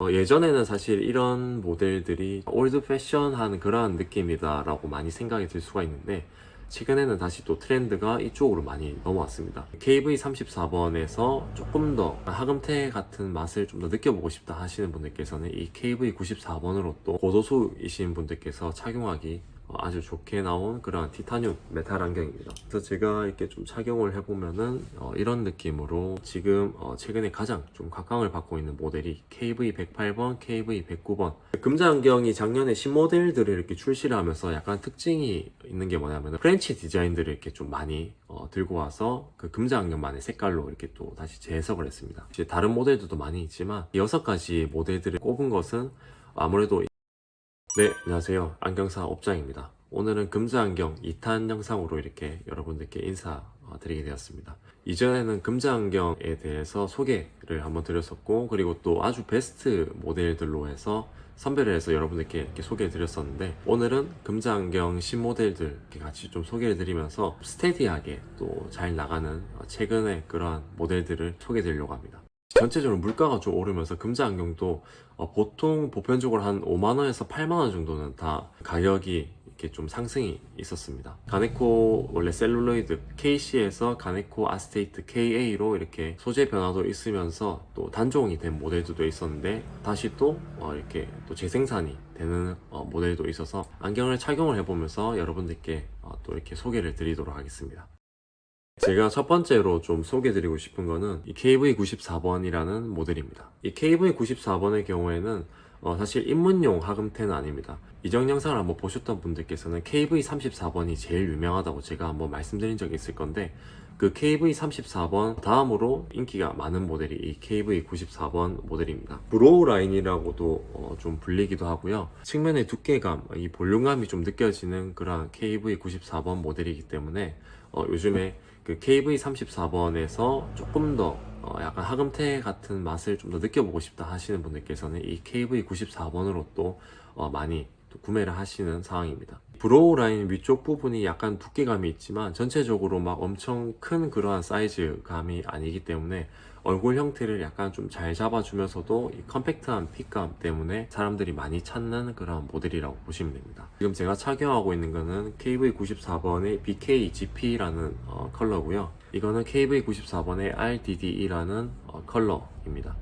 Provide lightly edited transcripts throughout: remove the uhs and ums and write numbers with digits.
예전에는 사실 이런 모델들이 올드 패션한 그런 느낌이다 라고 많이 생각이 들 수가 있는데, 최근에는 다시 또 트렌드가 이쪽으로 많이 넘어왔습니다. KV34번에서 조금 더 하금테 같은 맛을 좀 더 느껴보고 싶다 하시는 분들께서는 이 KV94번으로 또 고도수이신 분들께서 착용하기 아주 좋게 나온 그런 티타늄 메탈 안경입니다. 그래서 제가 이렇게 좀 착용을 해보면은 이런 느낌으로 지금 최근에 가장 좀 각광을 받고 있는 모델이 KV108번, KV109번. 금자 안경이 작년에 신모델들을 이렇게 출시를 하면서 약간 특징이 있는 게 뭐냐면 프렌치 디자인들을 이렇게 좀 많이 들고 와서 그 금자 안경만의 색깔로 이렇게 또 다시 재해석을 했습니다. 이제 다른 모델들도 많이 있지만 6가지 모델들을 꼽은 것은 아무래도 네, 안녕하세요. 안경사 업장입니다. 오늘은 금자 안경 2탄 영상으로 이렇게 여러분들께 인사드리게 되었습니다. 이전에는 금자 안경에 대해서 소개를 한번 드렸었고, 그리고 또 아주 베스트 모델들로 해서 선별을 해서 여러분들께 이렇게 소개해 드렸었는데, 오늘은 금자 안경 신모델들 이렇게 같이 좀 소개를 드리면서 스테디하게 또 잘 나가는 최근의 그러한 모델들을 소개해 드리려고 합니다. 전체적으로 물가가 좀 오르면서 금자 안경도 보통 보편적으로 한 5만원에서 8만원 정도는 다 가격이 이렇게 좀 상승이 있었습니다. 가네코 원래 셀룰로이드 KC에서 가네코 아스테이트 KA로 이렇게 소재 변화도 있으면서 또 단종이 된 모델들도 있었는데, 다시 또 이렇게 또 재생산이 되는 모델도 있어서 안경을 착용을 해보면서 여러분들께 또 이렇게 소개를 드리도록 하겠습니다. 제가 첫 번째로 좀 소개드리고 싶은 거는 이 KV94번이라는 모델입니다. 이 KV94번의 경우에는 사실 입문용 하금테는 아닙니다. 이전 영상을 한번 보셨던 분들께서는 KV34번이 제일 유명하다고 제가 한번 말씀드린 적이 있을 건데, 그 KV34번 다음으로 인기가 많은 모델이 이 KV94번 모델입니다. 브로우 라인이라고도 좀 불리기도 하고요. 측면의 두께감, 이 볼륨감이 좀 느껴지는 그런 KV94번 모델이기 때문에 요즘에 그 KV34번에서 조금 더 약간 하금테 같은 맛을 좀 더 느껴보고 싶다 하시는 분들께서는 이 KV94번으로 또 많이 또 구매를 하시는 상황입니다. 브로우 라인 위쪽 부분이 약간 두께감이 있지만 전체적으로 막 엄청 큰 그러한 사이즈감이 아니기 때문에 얼굴 형태를 약간 좀 잘 잡아주면서도 이 컴팩트한 핏감 때문에 사람들이 많이 찾는 그런 모델이라고 보시면 됩니다. 지금 제가 착용하고 있는 거는 KV94번의 BKGP라는 컬러고요. 이거는 KV94번의 RDDE라는 컬러입니다.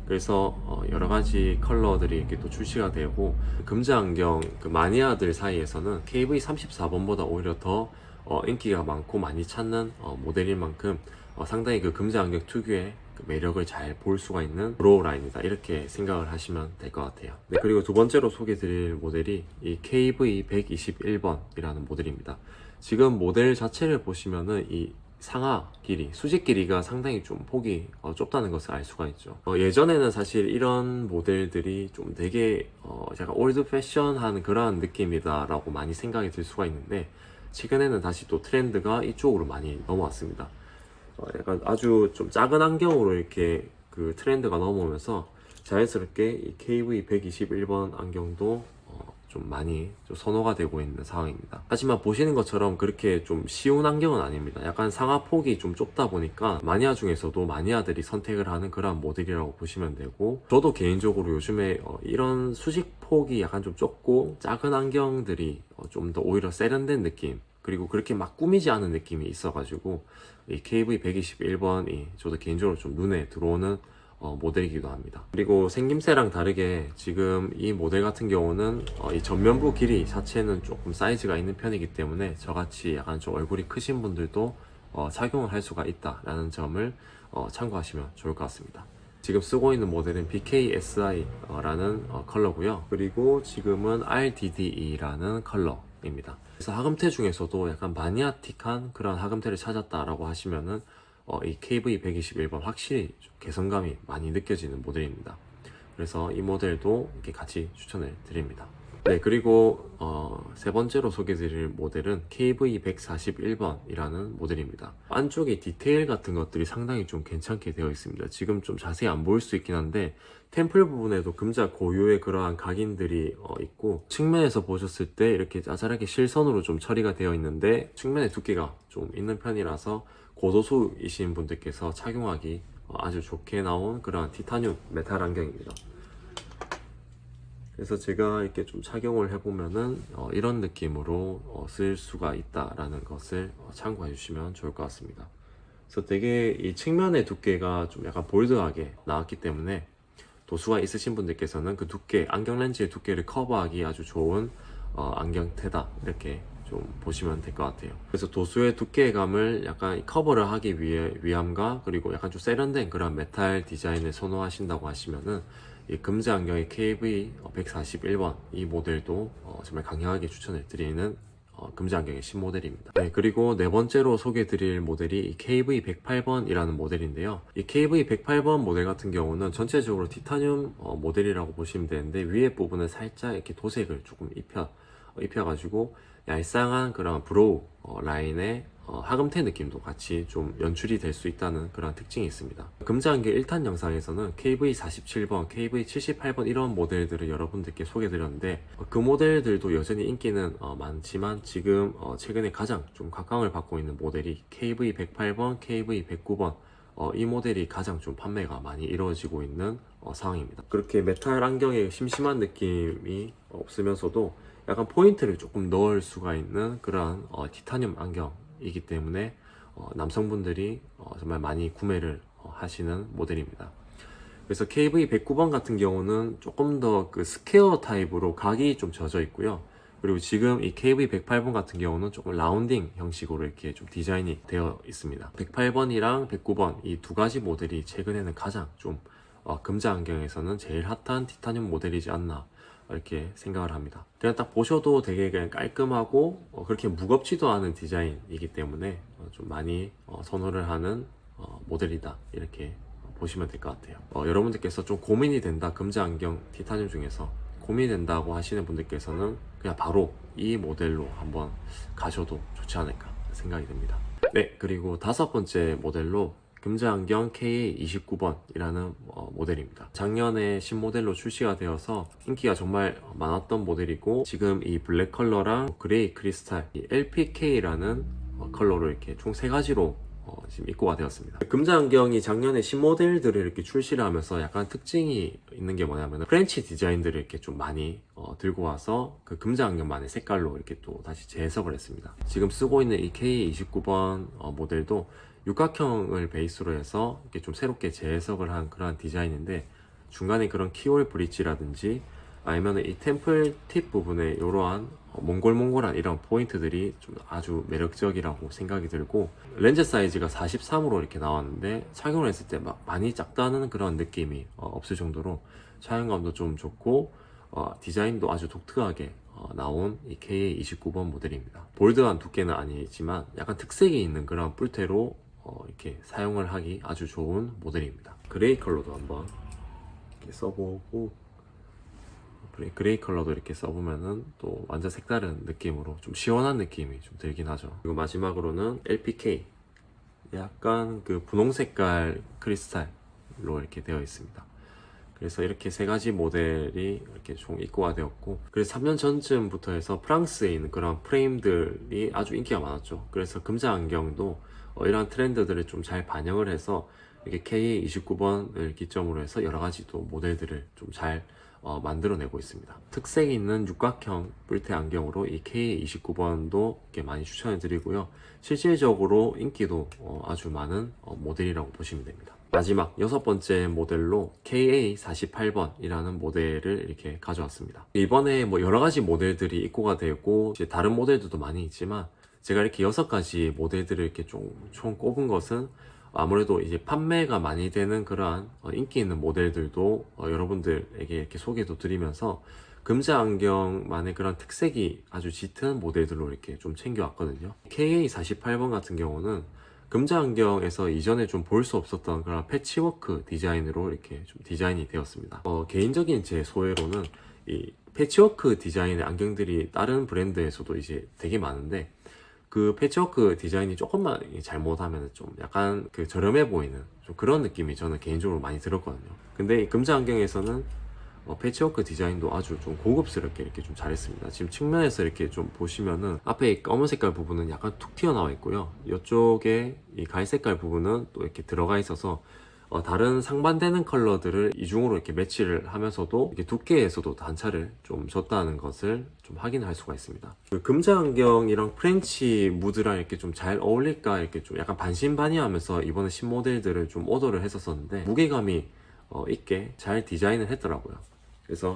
그래서 여러가지 컬러들이 이렇게 또 출시가 되고, 금자 안경 그 마니아들 사이에서는 KV34번보다 오히려 더 인기가 많고 많이 찾는 모델인 만큼 상당히 그 금자 안경 특유의 그 매력을 잘 볼 수가 있는 브로우 라인이다, 이렇게 생각을 하시면 될 것 같아요. 네, 그리고 두 번째로 소개 드릴 모델이 이 KV121번이라는 모델입니다. 지금 모델 자체를 보시면은 이 상하 길이, 수직 길이가 상당히 좀 폭이 좁다는 것을 알 수가 있죠. 예전에는 사실 이런 모델들이 좀 되게 약간 올드 패션한 그런 느낌이다 라고 많이 생각이 들 수가 있는데, 최근에는 다시 또 트렌드가 이쪽으로 많이 넘어왔습니다. 약간 아주 좀 작은 안경으로 이렇게 그 트렌드가 넘어오면서 자연스럽게 이 KV121번 안경도 좀 많이 좀 선호가 되고 있는 상황입니다. 하지만 보시는 것처럼 그렇게 좀 쉬운 안경은 아닙니다. 약간 상하폭이 좀 좁다 보니까 마니아 중에서도 마니아들이 선택을 하는 그런 모델이라고 보시면 되고, 저도 개인적으로 요즘에 이런 수직폭이 약간 좀 좁고 작은 안경들이 좀 더 오히려 세련된 느낌, 그리고 그렇게 막 꾸미지 않은 느낌이 있어가지고 이 KV121번이 저도 개인적으로 좀 눈에 들어오는 모델이기도 합니다. 그리고 생김새랑 다르게 지금 이 모델 같은 경우는 이 전면부 길이 자체는 조금 사이즈가 있는 편이기 때문에 저같이 약간 좀 얼굴이 크신 분들도 착용을 할 수가 있다라는 점을 참고하시면 좋을 것 같습니다. 지금 쓰고 있는 모델은 BKSI라는 컬러고요. 그리고 지금은 RDDE라는 컬러입니다. 그래서 하금테 중에서도 약간 마니아틱한 그런 하금테를 찾았다라고 하시면은 이 KV121번 확실히 좀 개성감이 많이 느껴지는 모델입니다. 그래서 이 모델도 이렇게 같이 추천을 드립니다. 네, 그리고 세 번째로 소개드릴 모델은 KV141번이라는 모델입니다. 안쪽에 디테일 같은 것들이 상당히 좀 괜찮게 되어 있습니다. 지금 좀 자세히 안 보일 수 있긴 한데 템플 부분에도 금자 고유의 그러한 각인들이 있고, 측면에서 보셨을 때 이렇게 짜잘하게 실선으로 좀 처리가 되어 있는데 측면의 두께가 좀 있는 편이라서 고도수이신 분들께서 착용하기 아주 좋게 나온 그런 티타늄 메탈 안경입니다. 그래서 제가 이렇게 좀 착용을 해보면은 이런 느낌으로 쓸 수가 있다라는 것을 참고해 주시면 좋을 것 같습니다. 그래서 되게 이 측면의 두께가 좀 약간 볼드하게 나왔기 때문에 도수가 있으신 분들께서는 그 두께, 안경 렌즈의 두께를 커버하기 아주 좋은 안경테다, 이렇게 좀 보시면 될 것 같아요. 그래서 도수의 두께감을 약간 커버를 하기 위함과 그리고 약간 좀 세련된 그런 메탈 디자인을 선호하신다고 하시면은 이 금제 안경의 KV 141번 이 모델도 정말 강력하게 추천을 드리는 금제 안경의 신모델입니다. 네, 그리고 네 번째로 소개해 드릴 모델이 이 KV108번이라는 모델인데요. 이 KV108번 모델 같은 경우는 전체적으로 티타늄 모델이라고 보시면 되는데, 위에 부분은 살짝 이렇게 도색을 조금 입혀가지고 얄쌍한 그런 브로우 라인에 하금테 느낌도 같이 좀 연출이 될 수 있다는 그런 특징이 있습니다. 금자안경 1탄 영상에서는 KV47번, KV78번 이런 모델들을 여러분들께 소개해드렸는데, 그 모델들도 여전히 인기는 많지만 지금 최근에 가장 좀 각광을 받고 있는 모델이 KV108번, KV109번 이 모델이 가장 좀 판매가 많이 이루어지고 있는 상황입니다. 그렇게 메탈 안경에 심심한 느낌이 없으면서도 약간 포인트를 조금 넣을 수가 있는 그런 티타늄 안경이기 때문에 남성분들이 정말 많이 구매를 하시는 모델입니다. 그래서 KV109번 같은 경우는 조금 더 그 스퀘어 타입으로 각이 좀 젖어 있고요. 그리고 지금 이 KV108번 같은 경우는 조금 라운딩 형식으로 이렇게 좀 디자인이 되어 있습니다. 108번이랑 109번 이 두 가지 모델이 최근에는 가장 좀 금자 안경에서는 제일 핫한 티타늄 모델이지 않나 이렇게 생각을 합니다. 그냥 딱 보셔도 되게 그냥 깔끔하고 그렇게 무겁지도 않은 디자인이기 때문에 좀 많이 선호를 하는 모델이다, 이렇게 보시면 될 것 같아요. 여러분들께서 좀 고민이 된다, 금자 안경 티타늄 중에서 고민이 된다고 하시는 분들께서는 그냥 바로 이 모델로 한번 가셔도 좋지 않을까 생각이 듭니다. 네, 그리고 다섯 번째 모델로 금자안경 KA29번이라는 모델입니다. 작년에 신모델로 출시가 되어서 인기가 정말 많았던 모델이고, 지금 이 블랙 컬러랑 그레이 크리스탈, 이 LPK라는 컬러로 이렇게 총 3가지로 지금 입고가 되었습니다. 금자안경이 작년에 신모델들을 이렇게 출시를 하면서 약간 특징이 있는 게 뭐냐면 프렌치 디자인들을 이렇게 좀 많이 들고 와서 그 금자안경만의 색깔로 이렇게 또 다시 재해석을 했습니다. 지금 쓰고 있는 이 K29번 모델도 육각형을 베이스로 해서 이렇게 좀 새롭게 재해석을 한 그런 디자인인데, 중간에 그런 키홀 브릿지라든지 아니면 이 템플 팁 부분에 이러한 몽골몽골한 이런 포인트들이 좀 아주 매력적이라고 생각이 들고, 렌즈 사이즈가 43으로 이렇게 나왔는데 착용을 했을 때 막 많이 작다는 그런 느낌이 없을 정도로 착용감도 좀 좋고 디자인도 아주 독특하게 나온 이 KA29번 모델입니다. 볼드한 두께는 아니지만 약간 특색이 있는 그런 뿔테로 이렇게 사용을 하기 아주 좋은 모델입니다. 그레이 컬러도 한번 이렇게 써보고, 그레이 컬러도 이렇게 써보면은 또 완전 색다른 느낌으로 좀 시원한 느낌이 좀 들긴 하죠. 그리고 마지막으로는 LPK, 약간 그 분홍 색깔 크리스탈로 이렇게 되어 있습니다. 그래서 이렇게 3가지 모델이 이렇게 총 입고가 되었고, 그래서 3년 전쯤부터 해서 프랑스에 있는 그런 프레임들이 아주 인기가 많았죠. 그래서 금자 안경도 이러한 트렌드들을 좀 잘 반영을 해서 이렇게 KA29번을 기점으로 해서 여러 가지 또 모델들을 좀 잘 만들어내고 있습니다. 특색 있는 육각형 뿔테 안경으로 이 KA29번도 이렇게 많이 추천해 드리고요. 실질적으로 인기도 아주 많은 모델이라고 보시면 됩니다. 마지막 6번째 모델로 KA48번이라는 모델을 이렇게 가져왔습니다. 이번에 뭐 여러가지 모델들이 입고가 되고 이제 다른 모델들도 많이 있지만, 제가 이렇게 6가지 모델들을 이렇게 총 꼽은 것은 아무래도 이제 판매가 많이 되는 그러한 인기 있는 모델들도 여러분들에게 이렇게 소개도 드리면서 금자 안경만의 그런 특색이 아주 짙은 모델들로 이렇게 좀 챙겨왔거든요. KA48번 같은 경우는 금자 안경에서 이전에 좀 볼 수 없었던 그런 패치워크 디자인으로 이렇게 좀 디자인이 되었습니다. 개인적인 제 소회로는 이 패치워크 디자인의 안경들이 다른 브랜드에서도 이제 되게 많은데, 그 패치워크 디자인이 조금만 잘못하면 좀 약간 그 저렴해 보이는 좀 그런 느낌이 저는 개인적으로 많이 들었거든요. 근데 이 금자 안경에서는 패치워크 디자인도 아주 좀 고급스럽게 이렇게 좀 잘했습니다. 지금 측면에서 이렇게 좀 보시면은 앞에 이 검은 색깔 부분은 약간 툭 튀어나와 있고요. 이쪽에 이 갈색깔 부분은 또 이렇게 들어가 있어서 다른 상반되는 컬러들을 이중으로 이렇게 매치를 하면서도 이렇게 두께에서도 단차를 좀 줬다는 것을 좀 확인할 수가 있습니다. 그 금자 안경이랑 프렌치 무드랑 이렇게 좀 잘 어울릴까 이렇게 좀 약간 반신반의하면서 이번에 신모델들을 좀 오더를 했었었는데 무게감이 있게 잘 디자인을 했더라고요. 그래서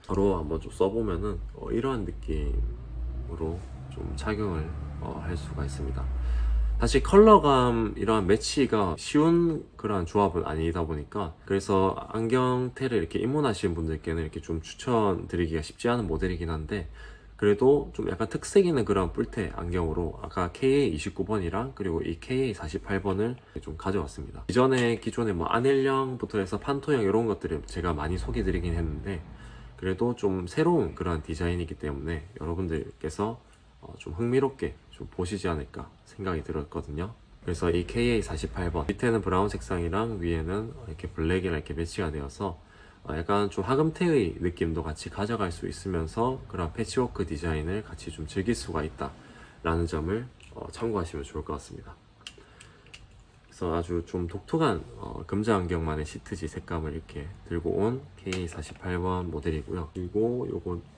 바로 한번 좀 써보면은 이러한 느낌으로 좀 착용을 할 수가 있습니다. 사실 컬러감 이러한 매치가 쉬운 그런 조합은 아니다 보니까 그래서 안경테를 이렇게 입문하시는 분들께는 이렇게 좀 추천드리기가 쉽지 않은 모델이긴 한데 그래도 좀 약간 특색 있는 그런 뿔테 안경으로 아까 KA29번이랑 그리고 이 KA48번을 좀 가져왔습니다. 기존에 뭐 아넬령부터 해서 판토형 이런 것들을 제가 많이 소개드리긴 했는데 그래도 좀 새로운 그런 디자인이기 때문에 여러분들께서 좀 흥미롭게 좀 보시지 않을까 생각이 들었거든요. 그래서 이 KA48번 밑에는 브라운 색상이랑 위에는 이렇게 블랙이랑 이렇게 매치가 되어서 약간 좀 하금테의 느낌도 같이 가져갈 수 있으면서 그런 패치워크 디자인을 같이 좀 즐길 수가 있다 라는 점을 참고하시면 좋을 것 같습니다. 그래서 아주 좀 독특한 금자 안경만의 시트지 색감을 이렇게 들고 온 KA48번 모델이고요. 그리고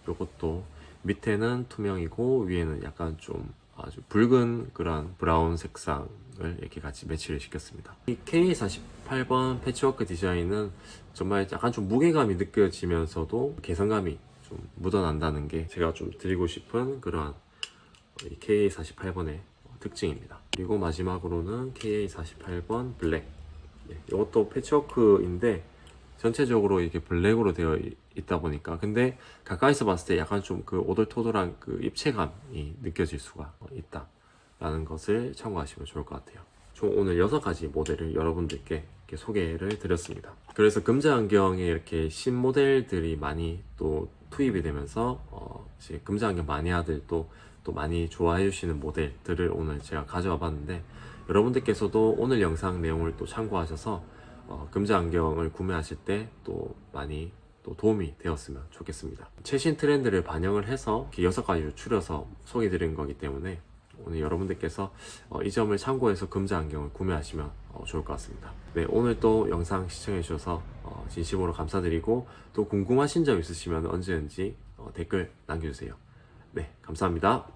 요것도 밑에는 투명이고 위에는 약간 좀 아주 붉은 그런 브라운 색상을 이렇게 같이 매치를 시켰습니다. 이 KA48번 패치워크 디자인은 정말 약간 좀 무게감이 느껴지면서도 개성감이 좀 묻어난다는 게 제가 좀 드리고 싶은 그런 이 KA48번의 특징입니다. 그리고 마지막으로는 KA48번 블랙. 이것도 패치워크인데 전체적으로 이렇게 블랙으로 되어 있다 보니까 근데 가까이서 봤을 때 약간 좀 그 오돌토돌한 그 입체감이 느껴질 수가 있다 라는 것을 참고하시면 좋을 것 같아요. 총 오늘 6가지 모델을 여러분들께 이렇게 소개를 드렸습니다. 그래서 금자 안경에 이렇게 신모델들이 많이 또 투입이 되면서 이제 금자 안경 마니아들도 또 많이 좋아해 주시는 모델들을 오늘 제가 가져와 봤는데 여러분들께서도 오늘 영상 내용을 또 참고하셔서 금자 안경을 구매하실 때 또 많이 또 도움이 되었으면 좋겠습니다. 최신 트렌드를 반영을 해서 이렇게 6가지로 추려서 소개드린 거기 때문에 오늘 여러분들께서 이 점을 참고해서 금자 안경을 구매하시면 좋을 것 같습니다. 네, 오늘 또 영상 시청해 주셔서 진심으로 감사드리고 또 궁금하신 점 있으시면 언제든지 댓글 남겨주세요. 네, 감사합니다.